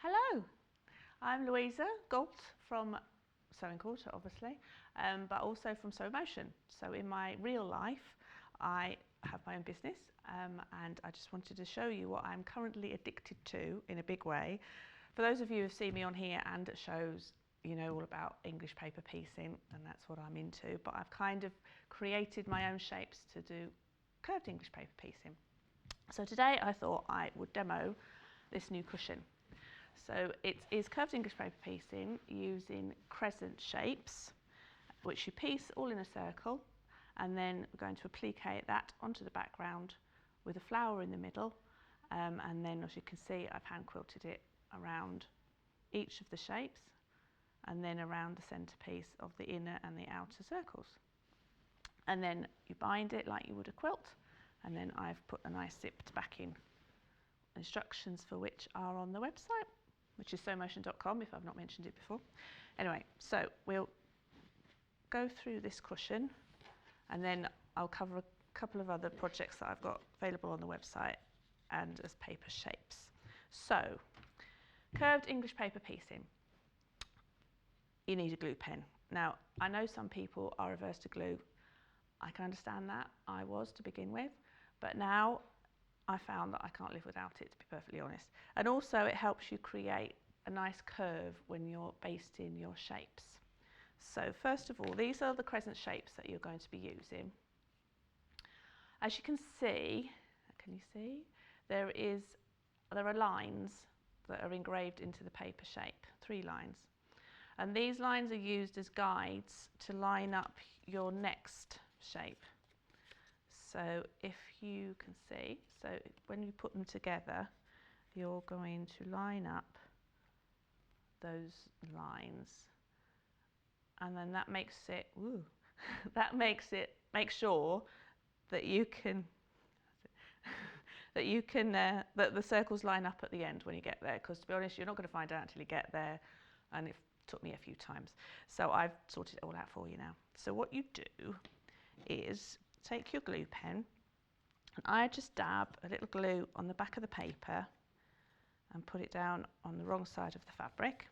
Hello, I'm Louisa Goult from Sewing Quarter, obviously, but also from Promotion. So in my real life, I have my own business, and I just wanted to show you what I'm currently addicted to in a big way. For those of you who have seen me on here and at shows, you know all about English paper piecing, and that's what I'm into, but I've kind of created my own shapes to do curved English paper piecing. So today I thought I would demo this new cushion. So it is curved English paper piecing using Crescent Shapes, which you piece all in a circle, and then we're going to applique that onto the background with a flower in the middle, and then as you can see I've hand quilted it around each of the shapes and then around the centerpiece of the inner and the outer circles. And then you bind it like you would a quilt, and then I've put a nice zipped backing, instructions for which are on the website, which is sewmotion.com if I've not mentioned it before. Anyway, so we'll go through this cushion and then I'll cover a couple of other projects that I've got available on the website and as paper shapes. So, curved English paper piecing. You need a glue pen. Now, I know some people are averse to glue. I can understand that. I was to begin with, but now I found that I can't live without it, to be perfectly honest. And also it helps you create a nice curve when you're basting your shapes. So first of all, these are the Crescent shapes that you're going to be using. As you can see, there are lines that are engraved into the paper shape, 3 lines. And these lines are used as guides to line up your next shape. So if you can see, so when you put them together, you're going to line up those lines, and then that makes it, make sure that you can, that the circles line up at the end when you get there, because to be honest, you're not going to find out until you get there, and it took me a few times. So I've sorted it all out for you now. So what you do is take your glue pen, and I just dab a little glue on the back of the paper and put it down on the wrong side of the fabric.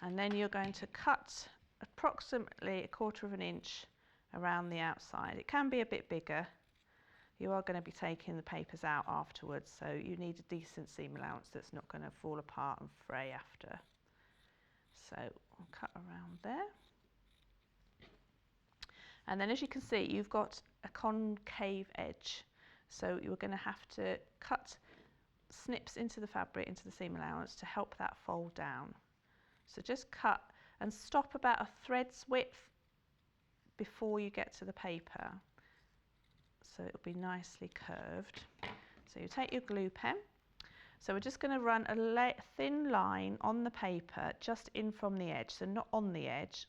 And then you're going to cut approximately 1/4 of an inch around the outside. It can be a bit bigger. You are going to be taking the papers out afterwards, so you need a decent seam allowance that's not going to fall apart and fray after. So I'll cut around there. And then as you can see, you've got a concave edge. So you're going to have to cut snips into the fabric, into the seam allowance, to help that fold down. So just cut and stop about a thread's width before you get to the paper. So it'll be nicely curved. So you take your glue pen. So we're just going to run a thin line on the paper just in from the edge, so not on the edge,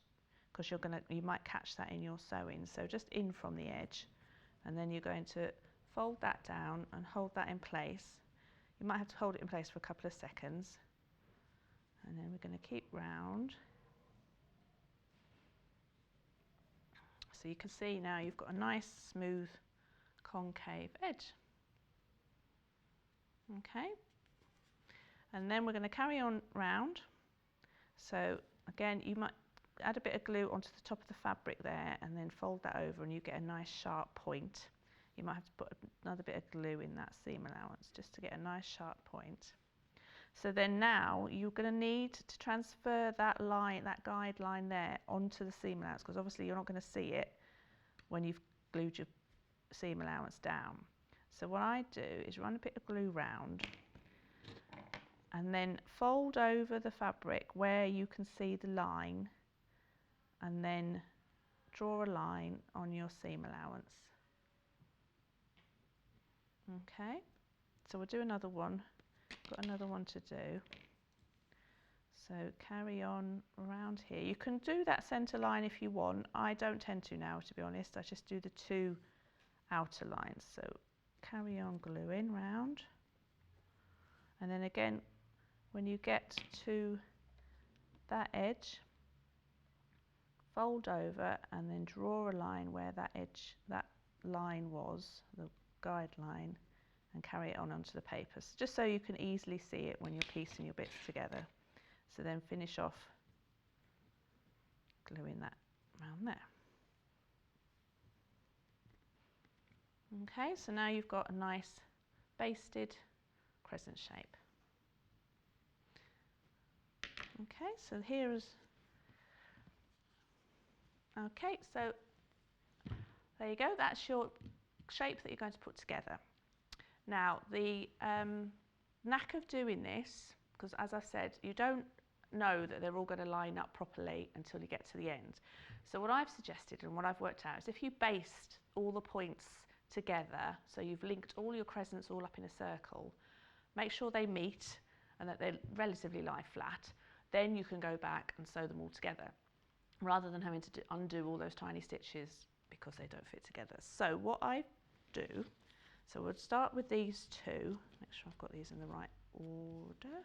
because you might catch that in your sewing. So just in from the edge, and then you're going to fold that down and hold that in place. You might have to hold it in place for a couple of seconds, and then we're going to keep round. So you can see now you've got a nice smooth concave edge. Okay, and then we're going to carry on round. So again, you might add a bit of glue onto the top of the fabric there and then fold that over, and you get a nice sharp point. You might have to put another bit of glue in that seam allowance just to get a nice sharp point. So then now you're going to need to transfer that line, that guide line there, onto the seam allowance, because obviously you're not going to see it when you've glued your seam allowance down. So what I do is run a bit of glue round and then fold over the fabric where you can see the line, and then draw a line on your seam allowance. Okay, so we'll do another one. Got another one to do. So carry on around here. You can do that centre line if you want. I don't tend to now, to be honest. I just do the 2 outer lines. So carry on gluing round. And then again, when you get to that edge, fold over and then draw a line where that line was, the guide line, and carry it on onto the paper, so just so you can easily see it when you're piecing your bits together. So then finish off gluing that around there. Okay, so now you've got a nice basted crescent shape. Okay, so here's, okay, so there you go, that's your shape that you're going to put together. Now the knack of doing this, because as I've said, you don't know that they're all going to line up properly until you get to the end. So what I've suggested and what I've worked out is if you based all the points together, so you've linked all your crescents all up in a circle, make sure they meet and that they relatively lie flat, then you can go back and sew them all together rather than having to undo all those tiny stitches because they don't fit together. So what I do, so we'll start with these two, make sure I've got these in the right order.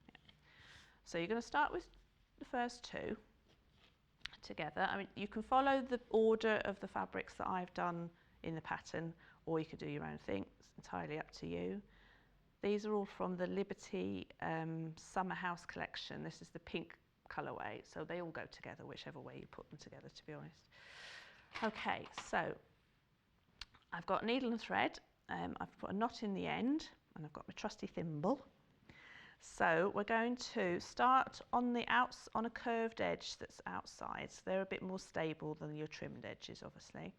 Yeah. So you're going to start with the first two together. I mean, you can follow the order of the fabrics that I've done in the pattern, or you could do your own thing. It's entirely up to you. These are all from the Liberty Summer House collection. This is the pink colourway, so they all go together whichever way you put them together, to be honest. Okay, so I've got needle and thread. I've put a knot in the end, and I've got my trusty thimble. So we're going to start on the on a curved edge that's outside. So they're a bit more stable than your trimmed edges, obviously.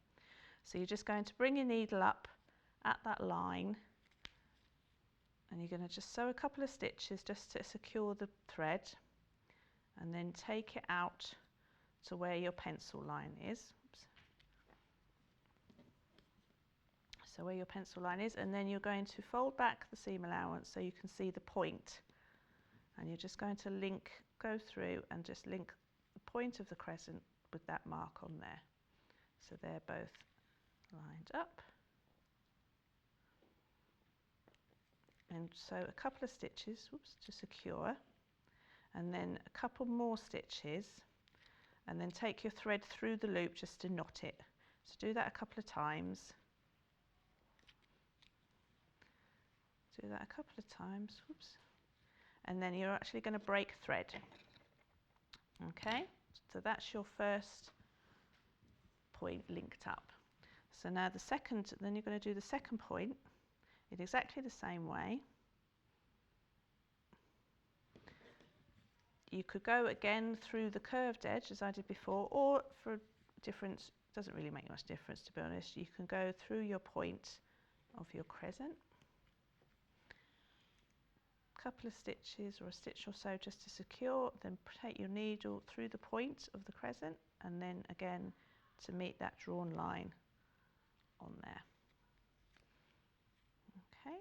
So you're just going to bring your needle up at that line, and you're going to just sew a couple of stitches just to secure the thread, and then take it out to where your pencil line is. Oops. So where your pencil line is, and then you're going to fold back the seam allowance so you can see the point, and you're just going to go through and just link the point of the crescent with that mark on there. So they're both lined up. And so a couple of stitches, oops, to secure, and then a couple more stitches, and then take your thread through the loop just to knot it. So do that a couple of times. Do that a couple of times, oops. And then you're actually going to break thread. Okay, so that's your first point linked up. So now the second, then you're going to do the second point in exactly the same way. You could go again through the curved edge as I did before, or for different, doesn't really make much difference to be honest, you can go through your point of your crescent. A couple of stitches or a stitch or so just to secure, then take your needle through the point of the crescent, and then again to meet that drawn line on there. Okay,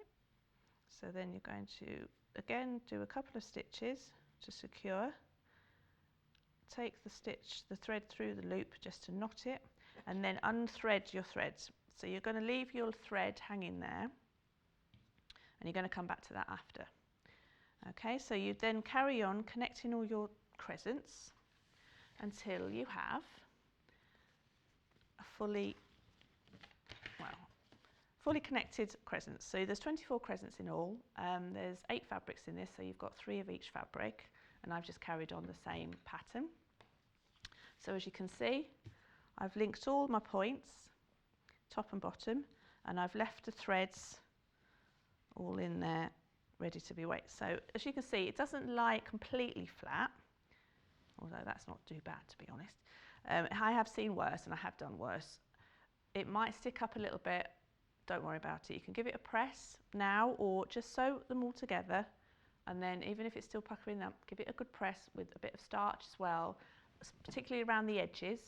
so then you're going to again do a couple of stitches to secure, take the thread through the loop just to knot it, and then unthread your threads. So you're going to leave your thread hanging there, and you're going to come back to that after. Okay, so you then carry on connecting all your crescents until you have a fully connected crescents. So there's 24 crescents in all. There's 8 fabrics in this, so you've got 3 of each fabric, and I've just carried on the same pattern. So as you can see, I've linked all my points, top and bottom, and I've left the threads all in there ready to be weighted. So as you can see, it doesn't lie completely flat, although that's not too bad to be honest. I have seen worse, and I have done worse. It might stick up a little bit. Don't worry about it. You can give it a press now, or just sew them all together, and then even if it's still puckering up, give it a good press with a bit of starch as well, particularly around the edges.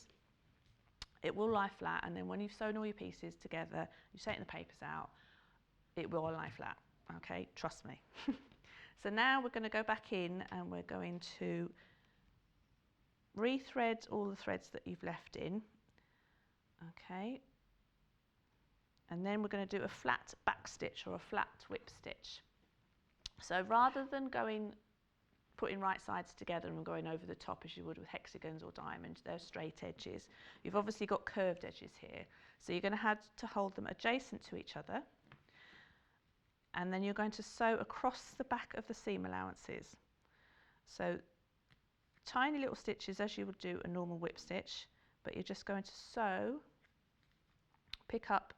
It will lie flat, and then when you've sewn all your pieces together, you straighten the papers out, it will lie flat. Okay, trust me. So now we're going to go back in, and we're going to rethread all the threads that you've left in. Okay, and then we're going to do a flat back stitch or a flat whip stitch. So rather than putting right sides together and going over the top as you would with hexagons or diamonds, they're straight edges. You've obviously got curved edges here, so you're going to have to hold them adjacent to each other, and then you're going to sew across the back of the seam allowances. So tiny little stitches as you would do a normal whip stitch, but you're just going to sew, pick up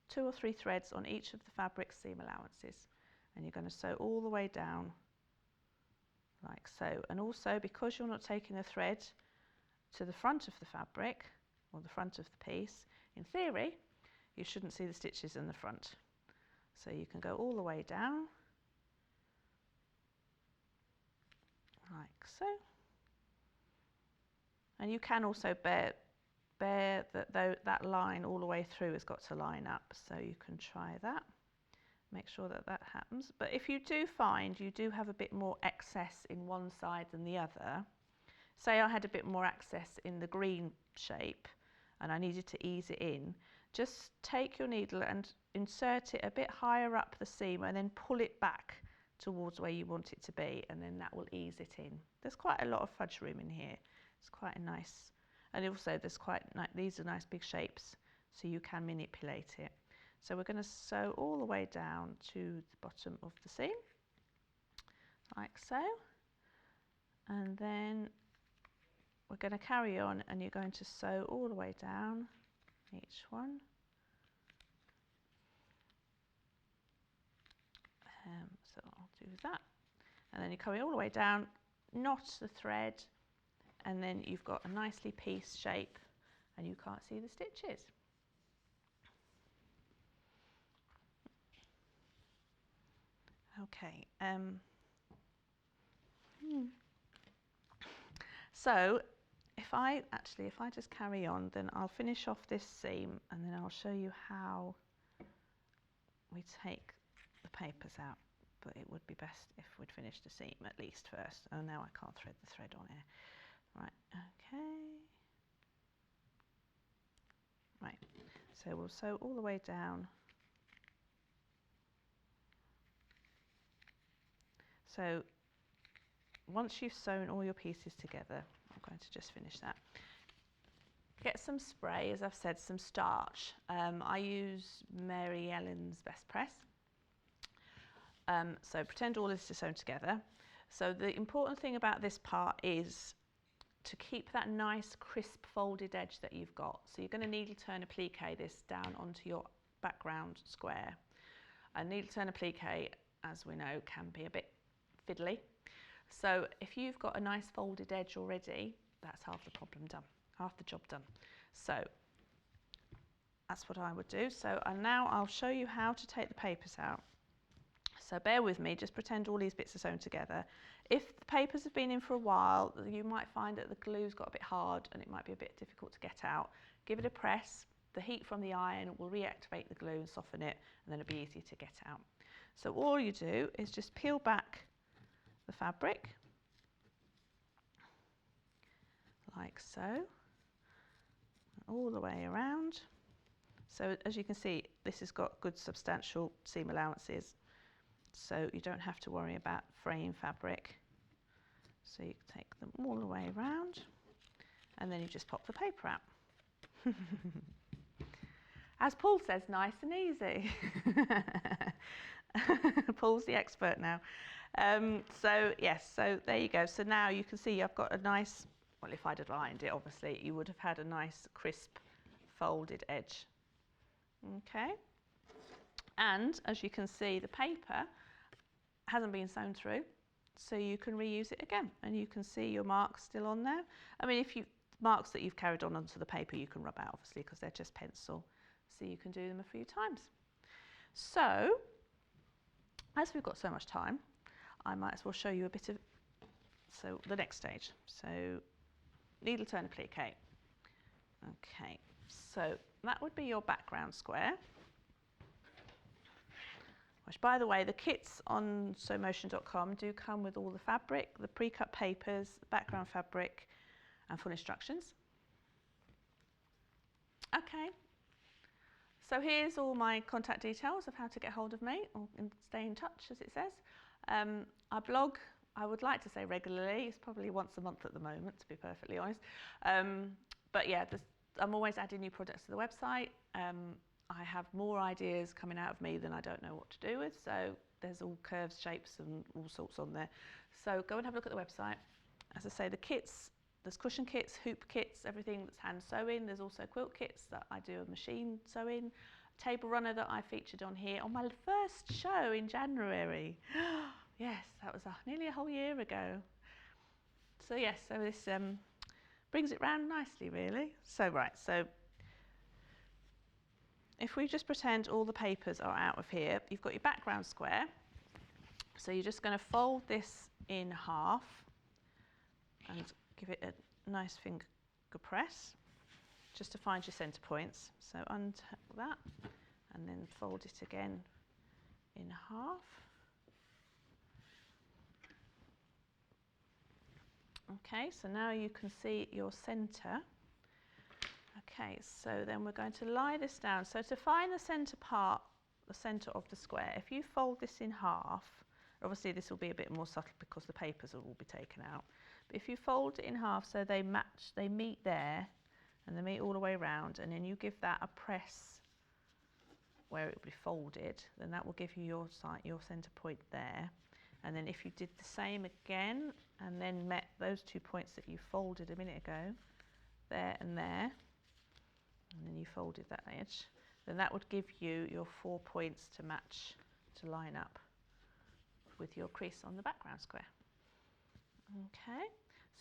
2 or 3 threads on each of the fabric seam allowances, and you're going to sew all the way down like so. And also, because you're not taking the thread to the front of the fabric or the front of the piece, in theory you shouldn't see the stitches in the front. So you can go all the way down like so. And you can also bear that line all the way through has got to line up, so you can try that. Make sure that that happens. But if you do find you do have a bit more excess in one side than the other, say I had a bit more excess in the green shape and I needed to ease it in, just take your needle and insert it a bit higher up the seam and then pull it back towards where you want it to be, and then that will ease it in. There's quite a lot of fudge room in here. It's quite a nice, and also there's quite these are nice big shapes, so you can manipulate it. So we're going to sew all the way down to the bottom of the seam like so, and then we're going to carry on, and you're going to sew all the way down each one. So I'll do that, and then you carry all the way down, knot the thread, and then you've got a nicely pieced shape and you can't see the stitches. Okay, so if I just carry on, then I'll finish off this seam and then I'll show you how we take the papers out, but it would be best if we'd finish the seam at least first. Oh, now I can't thread the thread on here. Right, okay. Right, so we'll sew all the way down. So once you've sewn all your pieces together, I'm going to just finish that. Get some spray, as I've said, some starch. I use Mary Ellen's Best Press. So pretend all this is sewn together. So the important thing about this part is to keep that nice crisp folded edge that you've got. So you're going to needle turn applique this down onto your background square. And needle turn applique, as we know, can be a bit fiddly. So if you've got a nice folded edge already, that's half the problem done, half the job done. So that's what I would do. So now I'll show you how to take the papers out. So bear with me, just pretend all these bits are sewn together. If the papers have been in for a while, you might find that the glue's got a bit hard and it might be a bit difficult to get out. Give it a press. The heat from the iron will reactivate the glue and soften it, and then it'll be easy to get out. So all you do is just peel back the fabric like so, all the way around. So as you can see, this has got good substantial seam allowances, so you don't have to worry about fraying fabric. So you take them all the way around, and then you just pop the paper out. As Paul says, nice and easy. Paul's the expert now. So yes, so there you go. So now you can see I've got a nice, well, if I'd have ironed it, obviously, you would have had a nice crisp folded edge. Okay. And as you can see, the paper hasn't been sewn through, so you can reuse it again, and you can see your marks still on there. I mean, if you marks that you've carried on onto the paper, you can rub out, obviously, because they're just pencil, so you can do them a few times. So as we've got so much time, I might as well show you a bit of the next stage. So needle turn applique. Okay, so that would be your background square, which, by the way, the kits on sewmotion.com do come with all the fabric, the pre-cut papers, the background fabric, and full instructions. Okay, so here's all my contact details of how to get hold of me or stay in touch, as it says. I blog, I would like to say regularly, it's probably once a month at the moment, to be perfectly honest. But yeah, I'm always adding new products to the website. I have more ideas coming out of me than I don't know what to do with, so there's all curves, shapes and all sorts on there. So go and have a look at the website. As I say, the kits, there's cushion kits, hoop kits, everything that's hand sewing. There's also quilt kits that I do a machine sewing, table runner that I featured on here on my first show in January. Yes, that was nearly a whole year ago. So yes, so this brings it round nicely really. So right, so if we just pretend all the papers are out of here, you've got your background square. So you're just going to fold this in half and give it a nice finger press just to find your centre points. So untuck that and then fold it again in half. Okay, so now you can see your centre. Okay, so then we're going to lie this down. So to find the centre part, the centre of the square, if you fold this in half, obviously this will be a bit more subtle because the papers will all be taken out. But if you fold it in half so they match, they meet there, and they meet all the way around, and then you give that a press where it will be folded, then that will give you your centre point there. And then if you did the same again, and then met those 2 points that you folded a minute ago, there and there, and then you folded that edge, then that would give you your 4 points to match, to line up with your crease on the background square. Okay,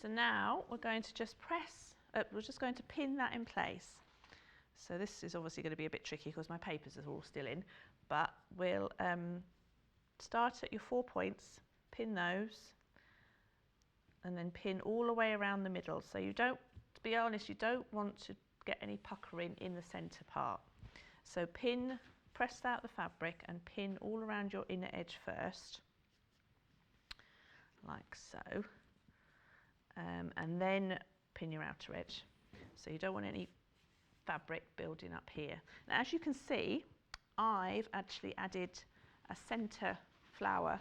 so now we're going to just press, we're just going to pin that in place. So this is obviously going to be a bit tricky because my papers are all still in, but we'll start at your 4 points, pin those, and then pin all the way around the middle. So you don't, to be honest, you don't want to get any puckering in the centre part. So press out the fabric and pin all around your inner edge first, like so, and then pin your outer edge. So you don't want any fabric building up here. Now, as you can see, I've actually added a centre flower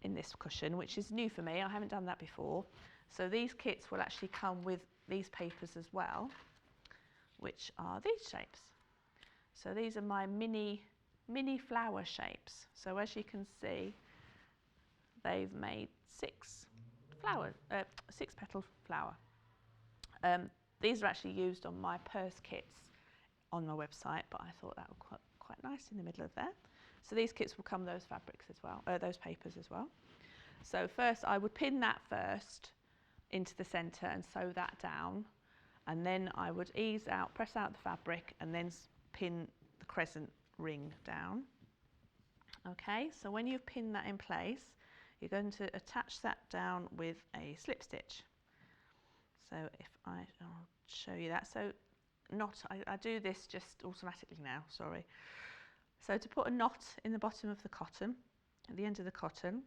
in this cushion, which is new for me. I haven't done that before. So these kits will actually come with these papers as well, which are these shapes. So these are my mini flower shapes. So as you can see, they've made 6 petal flower. These are actually used on my purse kits on my website, but I thought that would quite nice in the middle of there. So these kits will come those fabrics as well, those papers as well. So first I would pin that first into the centre and sew that down, and then I would ease out, press out the fabric, and then pin the crescent ring down. Okay, so when you've pinned that in place, you're going to attach that down with a slip stitch. So if I'll show you that. So I do this just automatically now, sorry. So to put a knot in the bottom of the cotton, at the end of the cotton,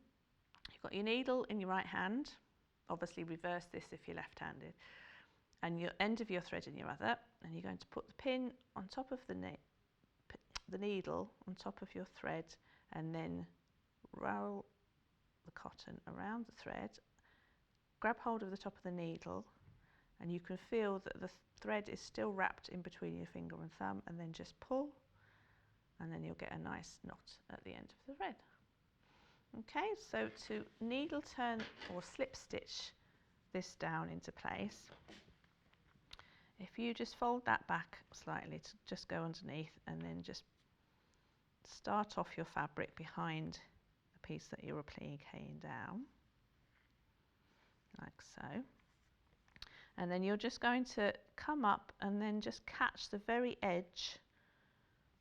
you've got your needle in your right hand, obviously reverse this if you're left-handed, and your end of your thread in your other, and you're going to put the pin on top of the needle on top of your thread, and then roll the cotton around the thread, grab hold of the top of the needle, and you can feel that the thread is still wrapped in between your finger and thumb, and then just pull, and then you'll get a nice knot at the end of the thread. Okay, so to needle turn or slip stitch this down into place, if you just fold that back slightly to just go underneath, and then just start off your fabric behind the piece that you're appliquing down, like so. And then you're just going to come up and then just catch the very edge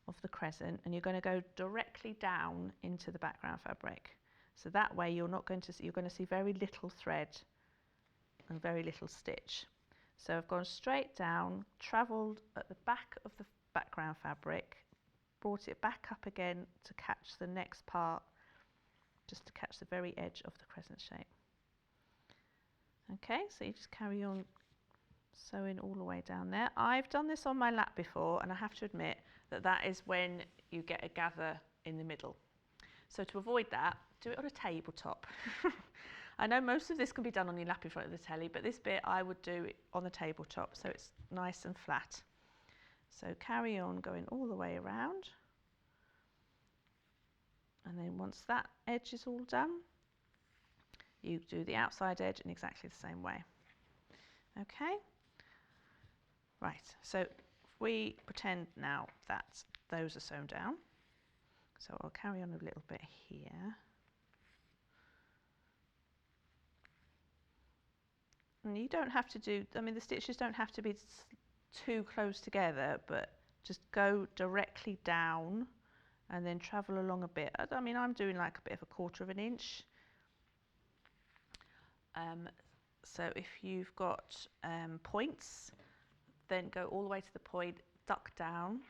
of the crescent, and you're going to go directly down into the background fabric. So that way you're going to see very little thread and very little stitch. So I've gone straight down, travelled at the back of the background fabric, brought it back up again to catch the next part, just to catch the very edge of the crescent shape. Okay, so you just carry on sewing all the way down there. I've done this on my lap before, and I have to admit that that is when you get a gather in the middle. So to avoid that, do it on a tabletop. I know most of this can be done on your lap in front of the telly, but this bit I would do it on the tabletop so it's nice and flat. So carry on going all the way around, and then once that edge is all done, you do the outside edge in exactly the same way. Okay, right, so if we pretend now that those are sewn down, so I'll carry on a little bit here. And you don't have to do, I mean, the stitches don't have to be too close together, but just go directly down and then travel along a bit. I mean, I'm doing like a bit of a 1/4 of an inch. So if you've got points, then go all the way to the point, duck down,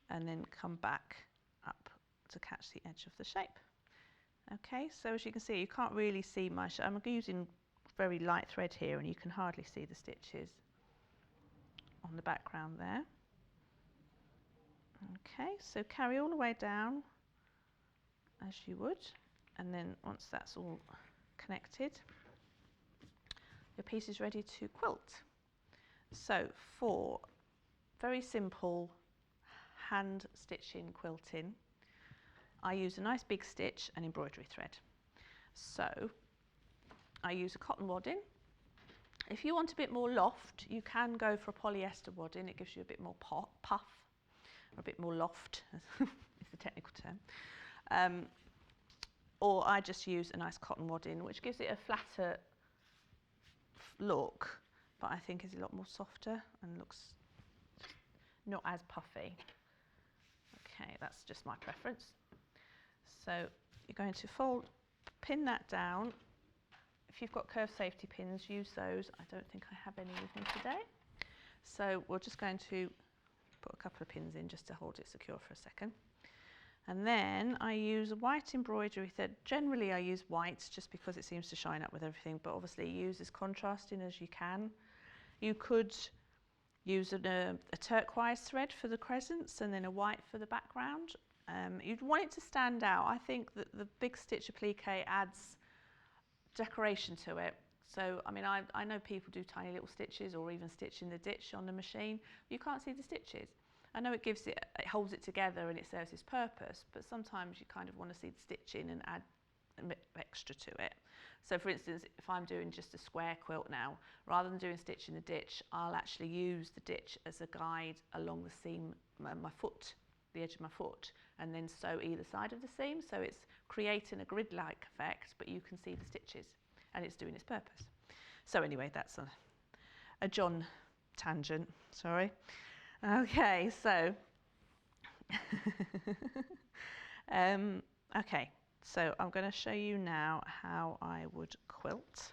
and then come back up to catch the edge of the shape. Okay, so as you can see, you can't really see my shape. I'm using very light thread here, and you can hardly see the stitches on the background there. Okay, so carry all the way down as you would, and then once that's all connected, your piece is ready to quilt. So for very simple hand stitching quilting, I use a nice big stitch and embroidery thread. So I use a cotton wadding. If you want a bit more loft, you can go for a polyester wadding. It gives you a bit more puff, or a bit more loft, is the technical term. Or I just use a nice cotton wadding, which gives it a flatter look, but I think is a lot more softer and looks not as puffy. Okay, that's just my preference. So you're going to pin that down. If you've got curved safety pins, use those. I don't think I have any with me today. So we're just going to put a couple of pins in just to hold it secure for a second. And then I use a white embroidery thread. Generally I use white just because it seems to shine up with everything, but obviously use as contrasting as you can. You could use a turquoise thread for the crescents and then a white for the background. You'd want it to stand out. I think that the big stitch applique adds decoration to it. So I mean, I know people do tiny little stitches or even stitch in the ditch on the machine. You can't see the stitches. I know it holds it together and it serves its purpose, but sometimes you kind of want to see the stitching and add a bit extra to it. So for instance, if I'm doing just a square quilt now, rather than doing stitch in the ditch, I'll actually use the ditch as a guide along the seam, my foot, the edge of my foot, and then sew either side of the seam, so it's creating a grid-like effect, but you can see the stitches and it's doing its purpose. So anyway, that's a John tangent, sorry. Okay, so okay, so I'm going to show you now how I would quilt.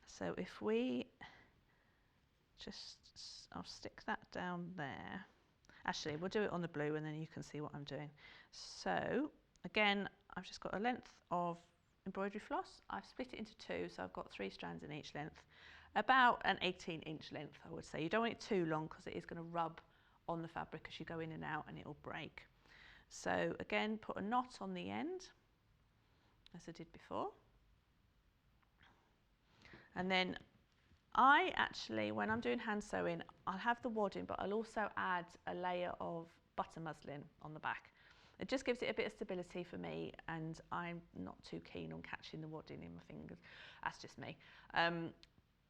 So if we I'll stick that down there. Actually, we'll do it on the blue and then you can see what I'm doing. So again, I've just got a length of embroidery floss. I've split it into two, so I've got 3 strands in each length. About an 18-inch length, I would say. You don't want it too long because it is going to rub on the fabric as you go in and out and it'll break. So again, put a knot on the end, as I did before. And then I actually, when I'm doing hand sewing, I'll have the wadding, but I'll also add a layer of butter muslin on the back. It just gives it a bit of stability for me, and I'm not too keen on catching the wadding in my fingers. That's just me.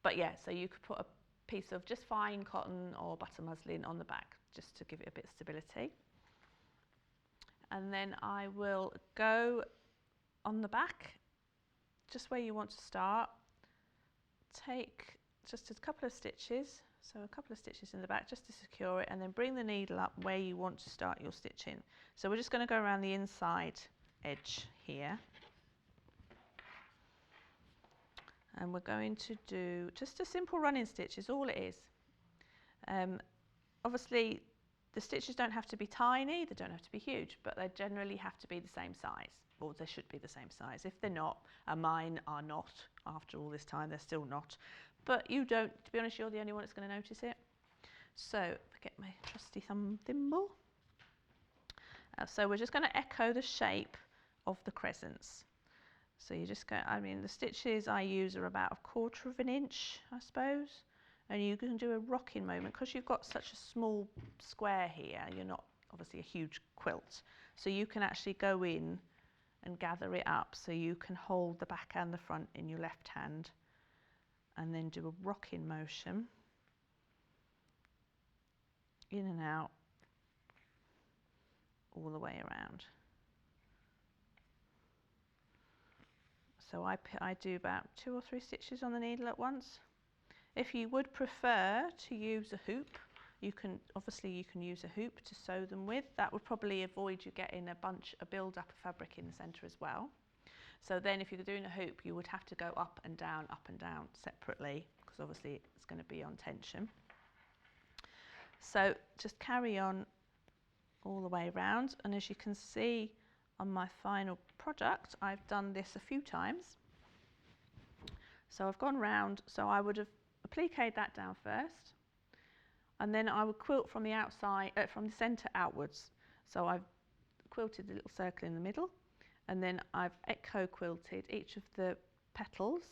But yeah, so you could put a piece of just fine cotton or butter muslin on the back, just to give it a bit of stability. And then I will go on the back, just where you want to start. Take just a couple of stitches, so a couple of stitches in the back just to secure it, and then bring the needle up where you want to start your stitching. So we're just going to go around the inside edge here. And we're going to do just a simple running stitch is all it is. Obviously the stitches don't have to be tiny, they don't have to be huge, but they generally have to be the same size, or they should be the same size. If they're not, and mine are not, after all this time they're still not, but you don't, to be honest, you're the only one that's going to notice it. So I get my trusty thumb thimble. So we're just going to echo the shape of the crescents. So you just go, I mean, the stitches I use are about 1/4 of an inch, I suppose, and you can do a rocking moment because you've got such a small square here. You're not obviously a huge quilt, so you can actually go in and gather it up, so you can hold the back and the front in your left hand and then do a rocking motion in and out all the way around. So I do about 2 or 3 stitches on the needle at once. If you would prefer to use a hoop, you can use a hoop to sew them with. That would probably avoid you getting a build up of fabric in the centre as well. So then if you're doing a hoop, you would have to go up and down separately, because obviously it's going to be on tension. So just carry on all the way around, and as you can see on my final product, I've done this a few times. So I've gone round, so I would have appliqued that down first, and then I would quilt from the outside, from the centre outwards. So I've quilted a little circle in the middle, and then I've echo quilted each of the petals,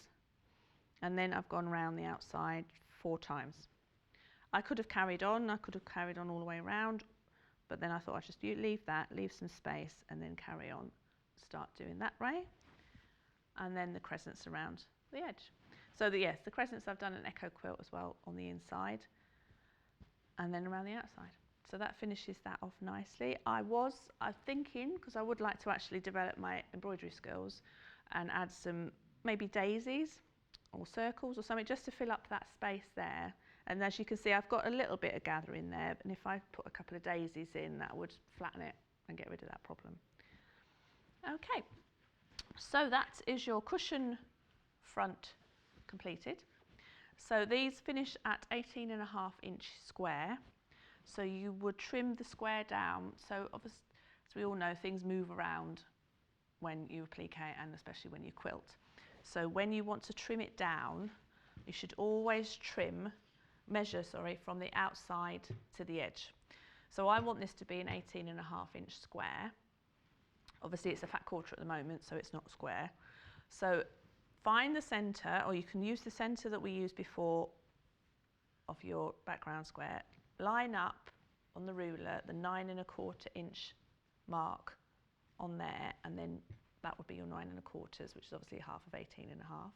and then I've gone round the outside 4 times. I could have carried on all the way around, but then I thought I'd just leave some space, and then carry on, start doing that way, and then the crescents around the edge. So the crescents, I've done an echo quilt as well on the inside, and then around the outside. So that finishes that off nicely. I'm thinking, because I would like to actually develop my embroidery skills and add some maybe daisies or circles or something, just to fill up that space there. And as you can see, I've got a little bit of gather in there, and if I put a couple of daisies in, that would flatten it and get rid of that problem. Okay, so that is your cushion front completed. So these finish at 18.5-inch square. So you would trim the square down. So obviously, as we all know, things move around when you applique and especially when you quilt. So when you want to trim it down, you should always measure from the outside to the edge. So I want this to be an 18.5-inch square. Obviously it's a fat quarter at the moment, so it's not square. So find the centre, or you can use the centre that we used before of your background square. Line up on the ruler the 9.25-inch mark on there, and then that would be your 9.25, which is obviously half of 18.5.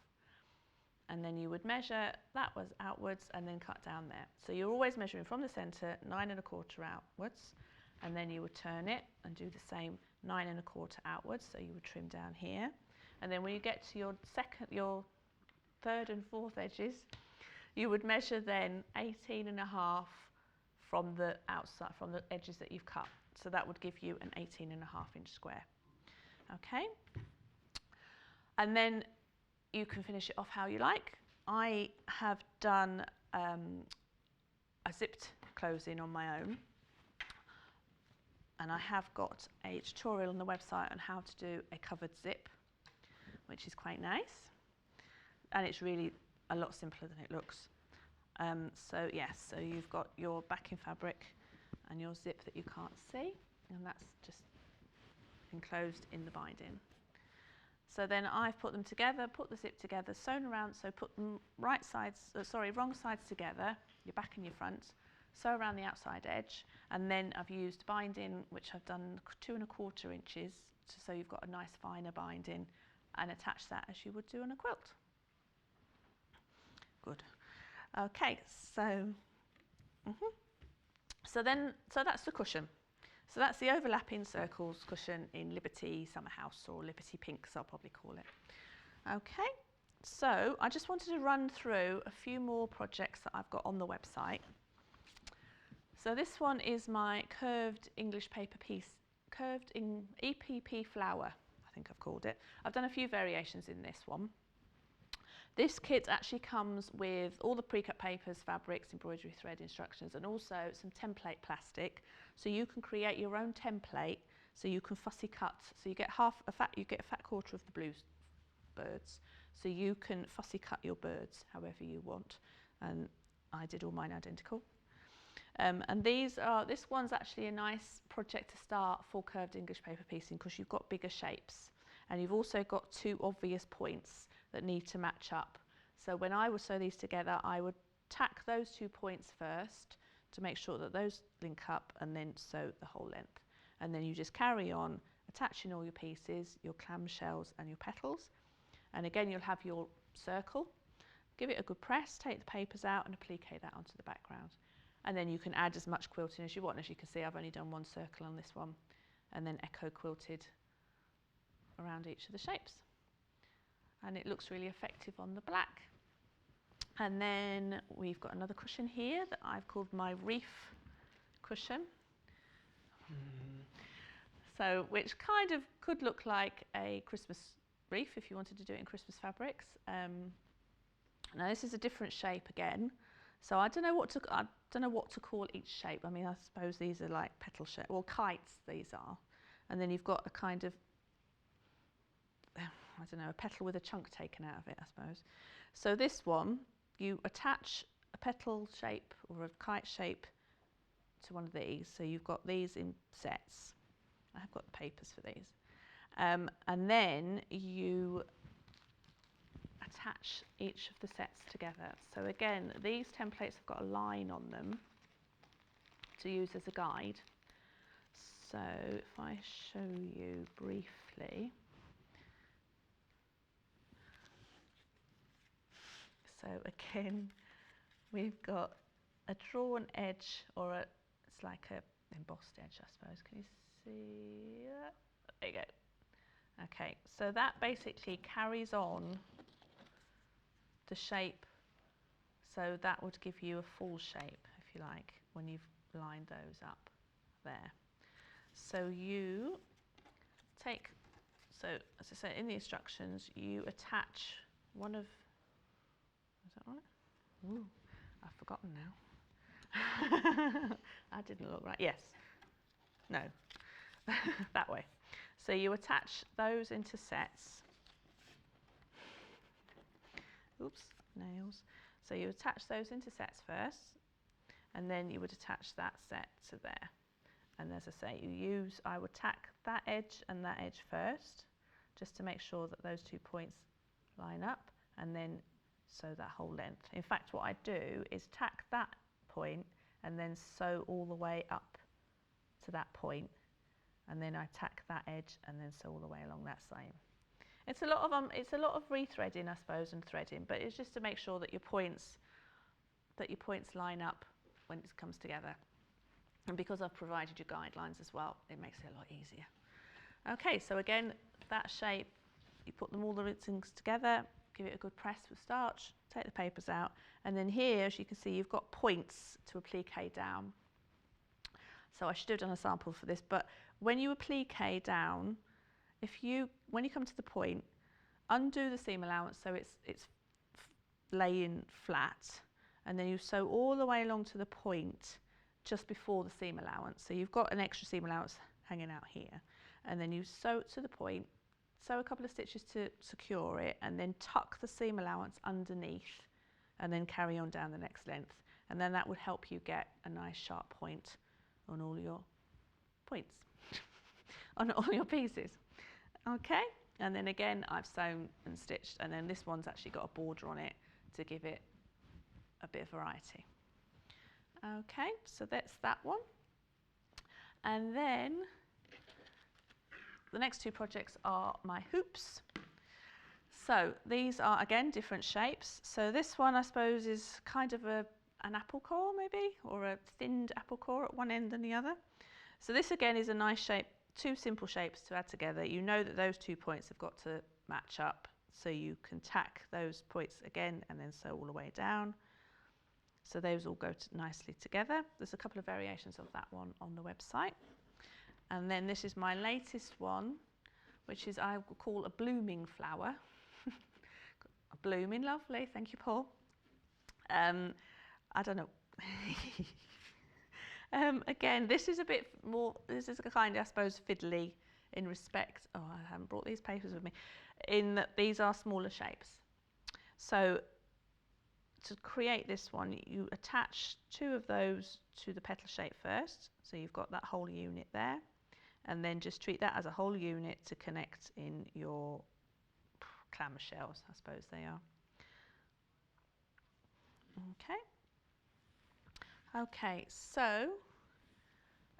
And then you would measure that was outwards and then cut down there. So you're always measuring from the centre, 9.25 outwards, and then you would turn it and do the same 9.25 outwards. So you would trim down here, and then when you get to your third and fourth edges, you would measure then 18.5 from the outside, from the edges that you've cut. So that would give you an 18.5-inch square. Okay, and then you can finish it off how you like. I have done a zipped closing on my own, and I have got a tutorial on the website on how to do a covered zip, which is quite nice, and it's really a lot simpler than it looks. So yes, so you've got your backing fabric and your zip that you can't see, and that's just enclosed in the binding. So then I've put them together, put the zip together, sewn around, so put them wrong sides together, your back and your front, sew around the outside edge, and then I've used binding, which I've done 2.25 inches, so you've got a nice finer binding, and attach that as you would do on a quilt. Good. Okay, so so that's the cushion. So that's the overlapping circles cushion in Liberty Summer House, or Liberty Pinks, I'll probably call it. Okay, so I just wanted to run through a few more projects that I've got on the website. So this one is my curved English paper piece, curved in EPP flower, I think I've called it. I've done a few variations in this one. This kit actually comes with all the pre-cut papers, fabrics, embroidery thread instructions, and also some template plastic, so you can create your own template. So you can fussy cut. So you get a fat quarter of the blue birds. So you can fussy cut your birds however you want, and I did all mine identical. And this one's actually a nice project to start for curved English paper piecing, because you've got bigger shapes, and you've also got 2 obvious points that need to match up. So when I would sew these together, I would tack those 2 points first to make sure that those link up, and then sew the whole length. And then you just carry on attaching all your pieces, your clamshells and your petals. And again, you'll have your circle. Give it a good press, take the papers out and applique that onto the background. And then you can add as much quilting as you want. As you can see, I've only done one circle on this one, and then echo quilted around each of the shapes. And it looks really effective on the black. And then we've got another cushion here that I've called my Reef Cushion. So, which kind of could look like a Christmas wreath if you wanted to do it in Christmas fabrics. Now this is a different shape again. So I don't know what to call each shape. I mean, I suppose these are like petal shape, well, kites these are. And then you've got a kind of, I don't know, a petal with a chunk taken out of it, I suppose. So this one, you attach a petal shape or a kite shape to one of these. So you've got these in sets. I have got the papers for these. And then you attach each of the sets together. So again, these templates have got a line on them to use as a guide. So if I show you briefly. So again, we've got a drawn edge, or it's like a embossed edge, I suppose. Can you see that? There you go. Okay, so that basically carries on the shape, so that would give you a full shape, if you like, when you've lined those up there. So you take, so as I said in the instructions, you attach one of, is that right? Ooh, I've forgotten now. I didn't look right. Yes. No. That way. So you attach those into sets. Oops, nails. So you attach those into sets first, and then you would attach that set to there. And as I say, I would tack that edge and that edge first, just to make sure that those 2 points line up, and then sew that whole length. In fact, what I do is tack that point and then sew all the way up to that point, and then I tack that edge and then sew all the way along that same. It's a lot of rethreading, I suppose, and threading, but it's just to make sure that your points line up when it comes together. And because I've provided you guidelines as well, it makes it a lot easier. Okay, so again, that shape, you put them all the things together, give it a good press with starch, take the papers out, and then here, as you can see, you've got points to applique down. So I should have done a sample for this, but when you applique down, when you come to the point, undo the seam allowance so it's laying flat, and then you sew all the way along to the point just before the seam allowance. So you've got an extra seam allowance hanging out here, and then you sew to the point, sew a couple of stitches to secure it, and then tuck the seam allowance underneath, and then carry on down the next length, and then that would help you get a nice sharp point on all your points on all your pieces. Okay, and then again I've sewn and stitched, and then this one's actually got a border on it to give it a bit of variety. Okay, so that's that one. And then the next 2 projects are my hoops. So these are again different shapes. So this one, I suppose, is kind of an apple core maybe, or a thinned apple core at one end and the other. So this again is a nice shape, 2 simple shapes to add together. You know that those 2 points have got to match up, so you can tack those points again and then sew all the way down. So those all go nicely together. There's a couple of variations of that one on the website. And then this is my latest one, which is I will call a blooming flower. A blooming, lovely, thank you, Paul. I don't know. Again, this is a bit more, this is a kind of, I suppose, fiddly in respect, oh, I haven't brought these papers with me, in that these are smaller shapes. So to create this one, you attach 2 of those to the petal shape first, so you've got that whole unit there, and then just treat that as a whole unit to connect in your clamshells, I suppose they are. Okay, Okay, so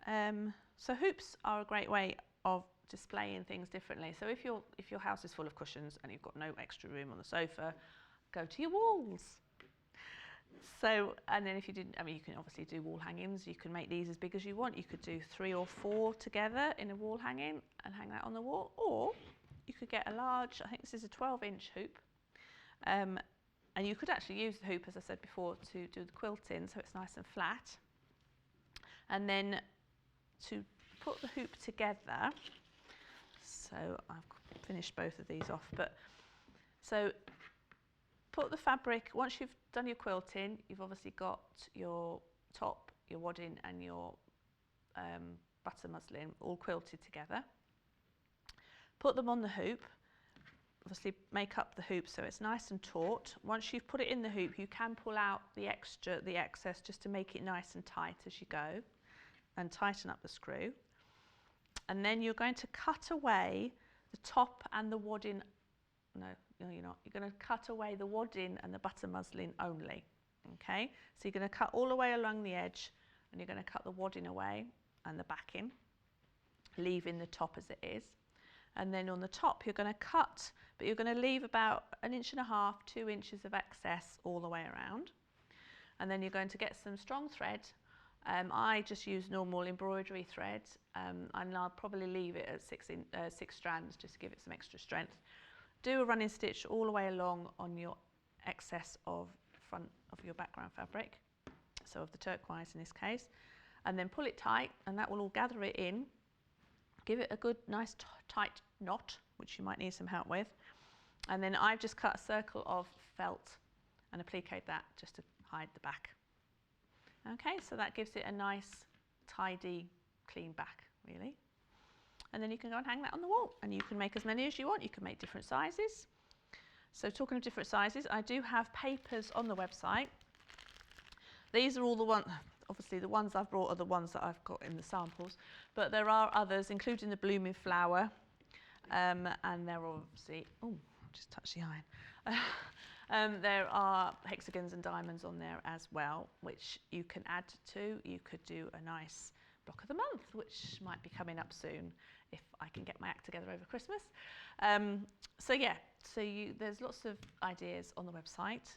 hoops are a great way of displaying things differently. So if your house is full of cushions and you've got no extra room on the sofa, go to your walls. So, and then if you didn't, I mean, you can obviously do wall hangings. You can make these as big as you want. You could do 3 or 4 together in a wall hanging and hang that on the wall, or you could get a large, I think this is a 12-inch hoop, and you could actually use the hoop, as I said before, to do the quilting, so it's nice and flat. And then to put the hoop together, so I've finished both of these off, but so put the fabric, once you've done your quilting, you've obviously got your top, your wadding and your butter muslin all quilted together. Put them on the hoop, obviously make up the hoop so it's nice and taut. Once you've put it in the hoop, you can pull out the excess, just to make it nice and tight as you go, and tighten up the screw. And then you're going to cut away the top and the wadding. No, you're not. You're going to cut away the wadding and the butter muslin only. Okay, so you're going to cut all the way along the edge, and you're going to cut the wadding away and the backing, leaving the top as it is. And then on the top you're going to cut, but you're going to leave about 1.5 inches, 2 inches of excess all the way around. And then you're going to get some strong thread. I just use normal embroidery thread, and I'll probably leave it at 6 strands just to give it some extra strength. Do a running stitch all the way along on your excess of front of your background fabric, so of the turquoise in this case, and then pull it tight, and that will all gather it in. Give it a good nice tight knot, which you might need some help with. And then I've just cut a circle of felt and appliqued that just to hide the back. Okay, so that gives it a nice, tidy, clean back, really. And then you can go and hang that on the wall, and you can make as many as you want. You can make different sizes. So talking of different sizes, I do have papers on the website. These are all the ones, obviously the ones I've brought are the ones that I've got in the samples, but there are others, including the blooming flower, and there are obviously, oh, I just touched the iron. There are hexagons and diamonds on there as well, which you can add to. You could do a nice block of the month, which might be coming up soon if I can get my act together over Christmas. So yeah, so there's lots of ideas on the website.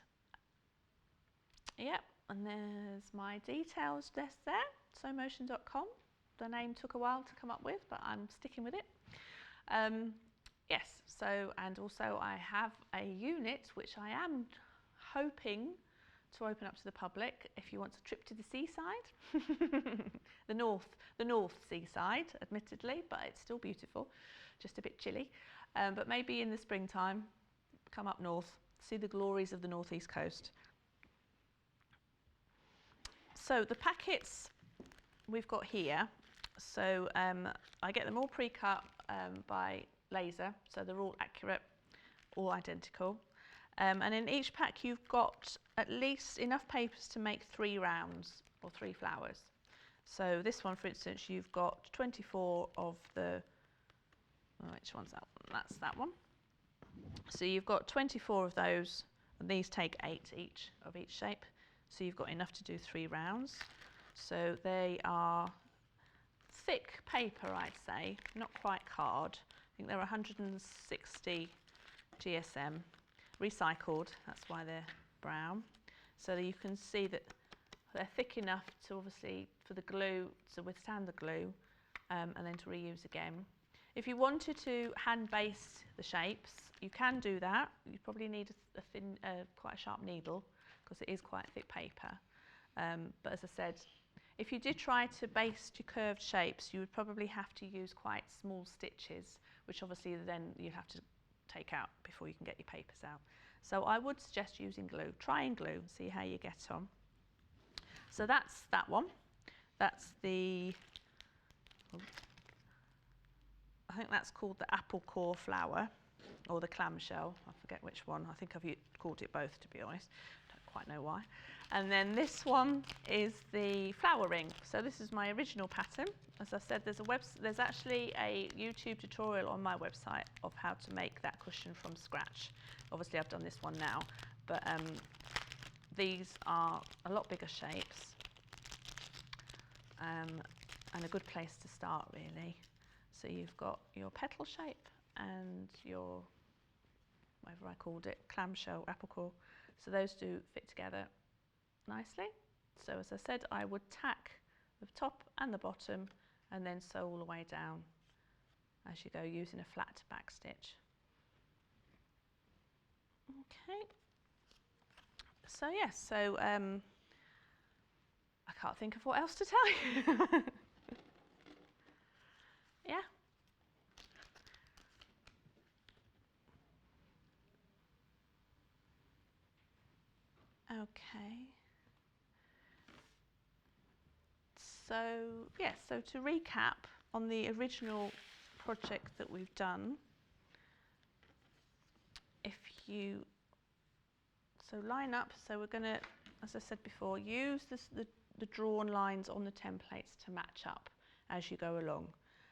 Yep, and there's my details just there, sewmotion.com. The name took a while to come up with, but I'm sticking with it. Yes, so, and also I have a unit which I am hoping to open up to the public if you want a trip to the seaside. the north seaside, admittedly, but it's still beautiful, just a bit chilly. But maybe in the springtime, come up north, see the glories of the northeast coast. So the packets we've got here, so I get them all pre-cut by laser, so they're all accurate, all identical. And in each pack you've got at least enough papers to make 3 rounds or 3 flowers. So this one, for instance, you've got 24 of the, which one's that one? That's that one. So you've got 24 of those, and these take 8 each of each shape. So you've got enough to do 3 rounds. So they are thick paper, I'd say, not quite card. I think they're 160 GSM, recycled, that's why they're brown. So that you can see that they're thick enough to obviously, for the glue, to withstand the glue, and then to reuse again. If you wanted to hand base the shapes, you can do that. You probably need a thin, quite a sharp needle, because it is quite thick paper. But as I said, if you did try to baste your curved shapes, you would probably have to use quite small stitches, which obviously then you'd have to take out before you can get your papers out. So I would suggest using glue. Try and glue, see how you get on. So that's that one. That's the, I think that's called the apple core flower, or the clamshell. I forget which one. I think I've called it both, to be honest. Don't quite know why. And then this one is the flower ring. So this is my original pattern. As I said, there's actually a YouTube tutorial on my website of how to make that cushion from scratch. Obviously I've done this one now, but these are a lot bigger shapes. and a good place to start really. So you've got your petal shape and your, whatever I called it, clamshell, applique. So those do fit together nicely. So as I said, I would tack the top and the bottom and then sew all the way down as you go, using a flat back stitch. Okay. So yes, so I can't think of what else to tell you. Yeah. Okay. So yes, so to recap on the original project that we've done, if you line up, so we're going to, as I said before, use the drawn lines on the templates to match up as you go along.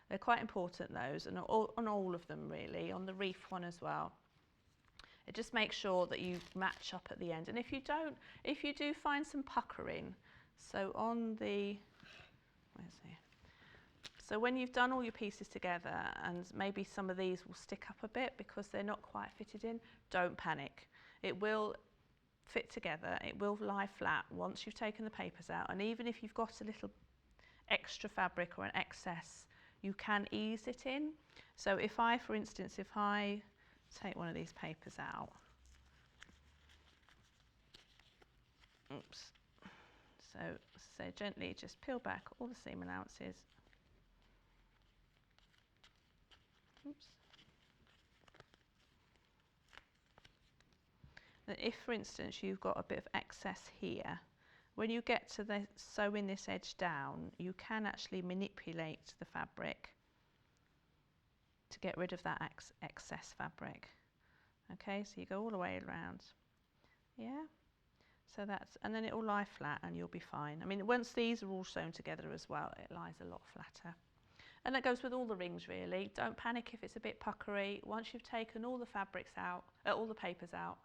They're quite important, those, and on all of them really, on the reef one as well. It just makes sure that you match up at the end. And if you do find some puckering, so on the, where's here? So when you've done all your pieces together and maybe some of these will stick up a bit because they're not quite fitted in, don't panic. It will fit together, it will lie flat once you've taken the papers out, and even if you've got a little extra fabric or an excess, you can ease it in. So if I, for instance, if I take one of these papers out, oops, so gently just peel back all the seam allowances. Oops. If, for instance, you've got a bit of excess here, when you get to the sewing this edge down, you can actually manipulate the fabric to get rid of that excess fabric. Okay, so you go all the way around. Yeah, so that's, and then it will lie flat and you'll be fine. I mean, once these are all sewn together as well, it lies a lot flatter. And that goes with all the rings really. Don't panic if it's a bit puckery. Once you've taken all the fabrics out, all the papers out,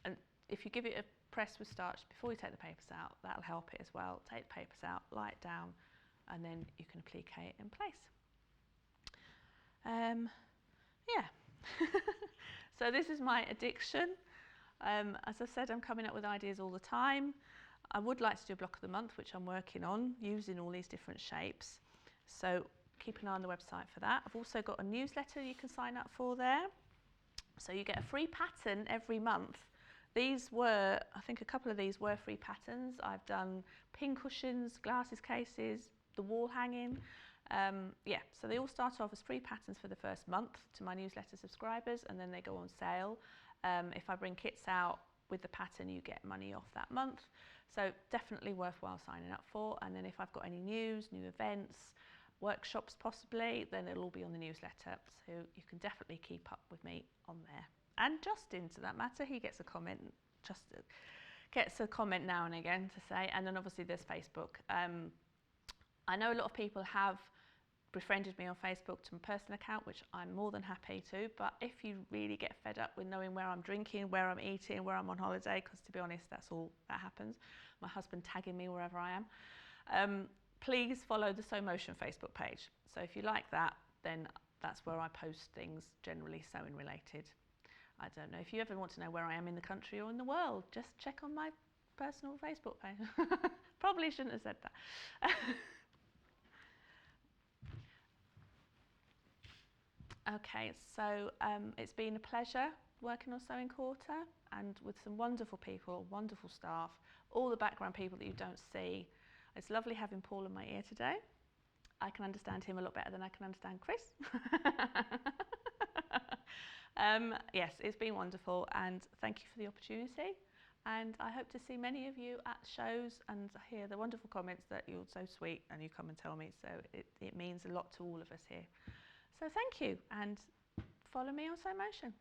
and if you give it a press with starch before you take the papers out, that'll help it as well. Take the papers out, lie it down, and then you can applique it in place. Yeah. So this is my addiction. As I said, I'm coming up with ideas all the time. I would like to do a block of the month, which I'm working on, using all these different shapes. So keep an eye on the website for that. I've also got a newsletter you can sign up for there. So you get a free pattern every month. These were, I think a couple of these were free patterns. I've done pin cushions, glasses cases, the wall hanging. Yeah, so they all start off as free patterns for the first month to my newsletter subscribers, and then they go on sale. If I bring kits out with the pattern, you get money off that month. So definitely worthwhile signing up for. And then if I've got any news, new events, workshops possibly, then it'll all be on the newsletter. So you can definitely keep up with me on there. And Justin, to that matter, he gets a comment, Justin gets a comment now and again to say, and then obviously there's Facebook. I know a lot of people have befriended me on Facebook to my personal account, which I'm more than happy to, but if you really get fed up with knowing where I'm drinking, where I'm eating, where I'm on holiday, because to be honest, that's all that happens, my husband tagging me wherever I am, please follow the Sew Motion Facebook page. So if you like that, then that's where I post things generally sewing related. I don't know if you ever want to know where I am in the country or in the world, just check on my personal Facebook page. Probably shouldn't have said that. Okay, so it's been a pleasure working on Sewing Quarter and with some wonderful people, wonderful staff, all the background people that you don't see. It's lovely having Paul in my ear today. I can understand him a lot better than I can understand Chris. Yes, it's been wonderful, and thank you for the opportunity. And I hope to see many of you at shows and hear the wonderful comments that you're so sweet and you come and tell me. So it means a lot to all of us here. So thank you, and follow me on Sew Motion.